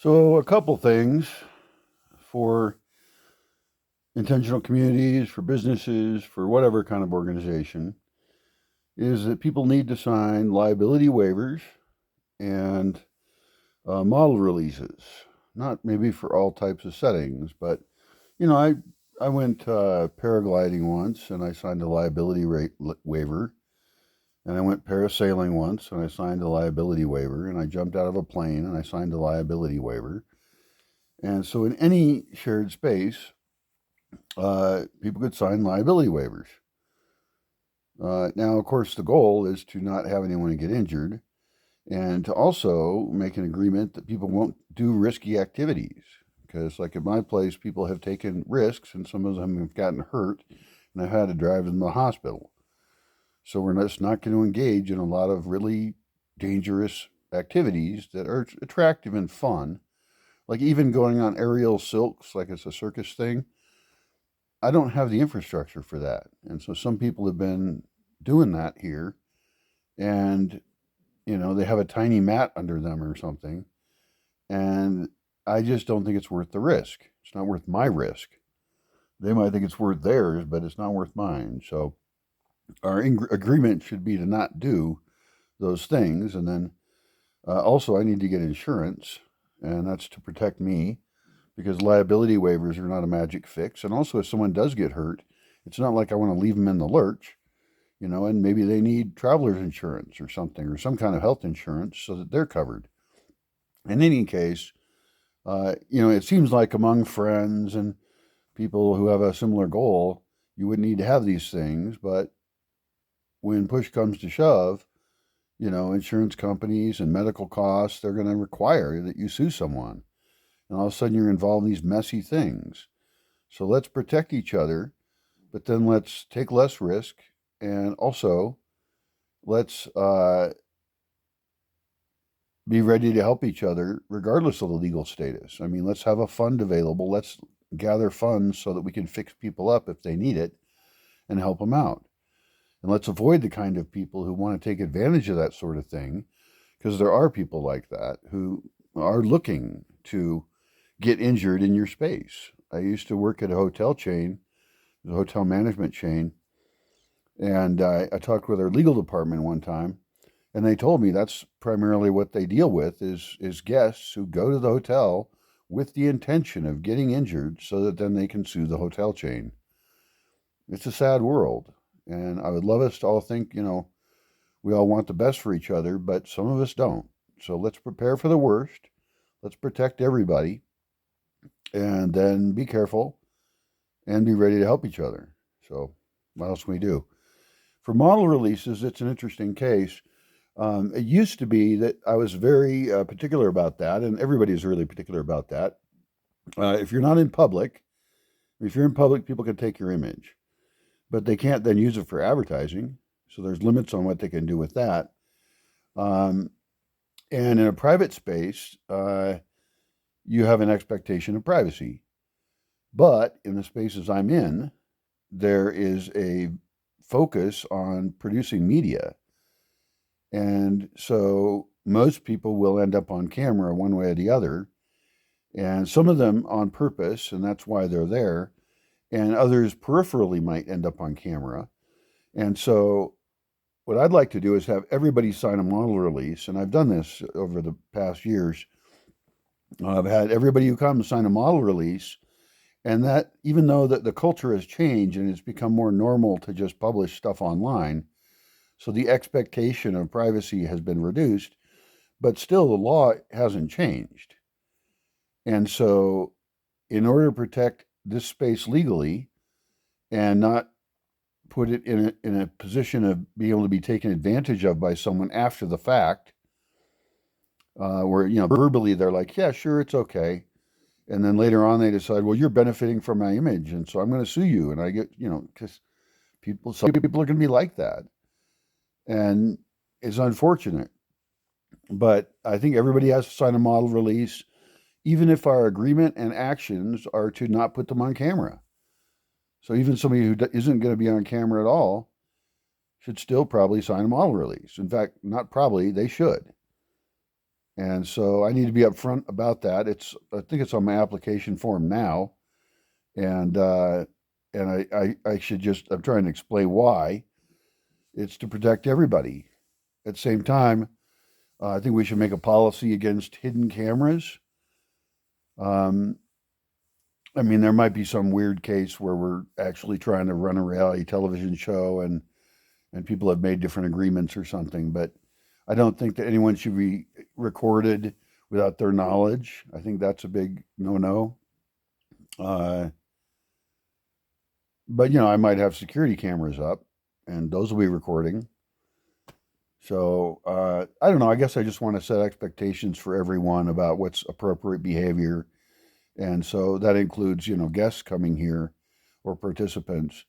So, a couple things for intentional communities, for businesses, for whatever kind of organization, is that people need to sign liability waivers and model releases. Not maybe for all types of settings, but you know, I went paragliding once and I signed a liability rate waiver, and I went parasailing once and I signed a liability waiver, and I jumped out of a plane and I signed a liability waiver. And so, in any shared space, people could sign liability waivers. Now, of course, the goal is to not have anyone get injured and to also make an agreement that people won't do risky activities. Because, like at my place, people have taken risks and some of them have gotten hurt and I've had to drive them to the hospital. So, we're just not going to engage in a lot of really dangerous activities that are attractive and fun. Like even going on aerial silks, like it's a circus thing. I don't have the infrastructure for that. And so some people have been doing that here, and they have a tiny mat under them or something, and I just don't think it's worth the risk. It's not worth my risk. They might think it's worth theirs, but it's not worth mine. So our agreement should be to not do those things. And then also I need to get insurance, and that's to protect me, because liability waivers are not a magic fix. And also, if someone does get hurt, it's not like I want to leave them in the lurch, and maybe they need traveler's insurance or something, or some kind of health insurance so that they're covered. In any case, it seems like among friends and people who have a similar goal, you wouldn't need to have these things. But when push comes to shove, insurance companies and medical costs, they're going to require that you sue someone. And all of a sudden you're involved in these messy things. So let's protect each other, but then let's take less risk, and also let's be ready to help each other regardless of the legal status. I mean, let's have a fund available. Let's gather funds so that we can fix people up if they need it and help them out. And let's avoid the kind of people who want to take advantage of that sort of thing, because there are people like that who are looking to get injured in your space. I used to work at a hotel chain, a hotel management chain, and I talked with our legal department one time, and they told me that's primarily what they deal with is guests who go to the hotel with the intention of getting injured so that then they can sue the hotel chain. It's a sad world, and I would love us to all think, we all want the best for each other, but some of us don't. So let's prepare for the worst. Let's protect everybody, and then be careful and be ready to help each other. So what else can we do? For model releases, it's an interesting case. It used to be that I was very particular about that, and everybody's really particular about that. If you're not in public, if you're in public, people can take your image, but they can't then use it for advertising. So there's limits on what they can do with that. And in a private space, you have an expectation of privacy. But in the spaces I'm in, there is a focus on producing media. And so most people will end up on camera one way or the other, and some of them on purpose, and that's why they're there, and others peripherally might end up on camera. And so what I'd like to do is have everybody sign a model release, and I've done this over the past years. I've had everybody who comes sign a model release, and that, even though the culture has changed and it's become more normal to just publish stuff online, so the expectation of privacy has been reduced, but still the law hasn't changed. And so in order to protect this space legally and not put it in a position of being able to be taken advantage of by someone after the fact, where, verbally they're like, yeah, sure, it's okay. And then later on they decide, well, you're benefiting from my image, and so I'm going to sue you. And I get, because some people are going to be like that. And it's unfortunate. But I think everybody has to sign a model release, even if our agreement and actions are to not put them on camera. So even somebody who isn't going to be on camera at all should still probably sign a model release. In fact, not probably, they should. And so I need to be upfront about that. I think it's on my application form now, and I should just, I'm trying to explain why. It's to protect everybody. At the same time, I think we should make a policy against hidden cameras. Um, I mean, there might be some weird case where we're actually trying to run a reality television show, and people have made different agreements or something, but I don't think that anyone should be recorded without their knowledge. I think that's a big no-no. Uh, but I might have security cameras up, and those will be recording. So I don't know. I guess I just want to set expectations for everyone about what's appropriate behavior, and so that includes guests coming here or participants,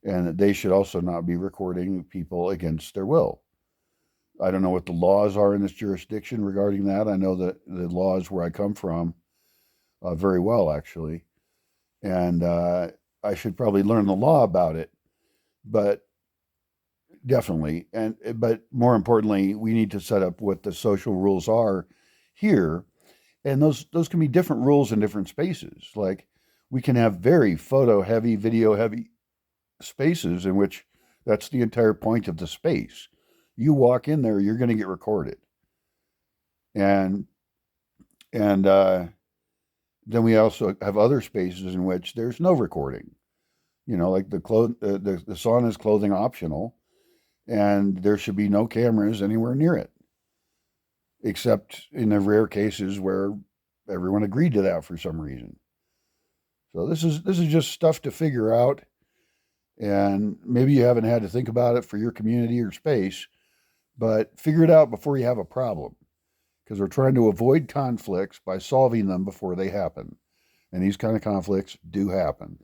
and they should also not be recording people against their will. I don't know what the laws are in this jurisdiction regarding that. I know that the laws where I come from very well, actually, and I should probably learn the law about it. But definitely, but more importantly, we need to set up what the social rules are here, and those can be different rules in different spaces. Like we can have very photo heavy, video heavy spaces in which that's the entire point of the space. You walk in there, you're going to get recorded, and and then we also have other spaces in which there's no recording. Like the sauna is clothing optional, and there should be no cameras anywhere near it, except in the rare cases where everyone agreed to that for some reason. So this is just stuff to figure out, and maybe you haven't had to think about it for your community or space, but figure it out before you have a problem, because we're trying to avoid conflicts by solving them before they happen, and these kind of conflicts do happen.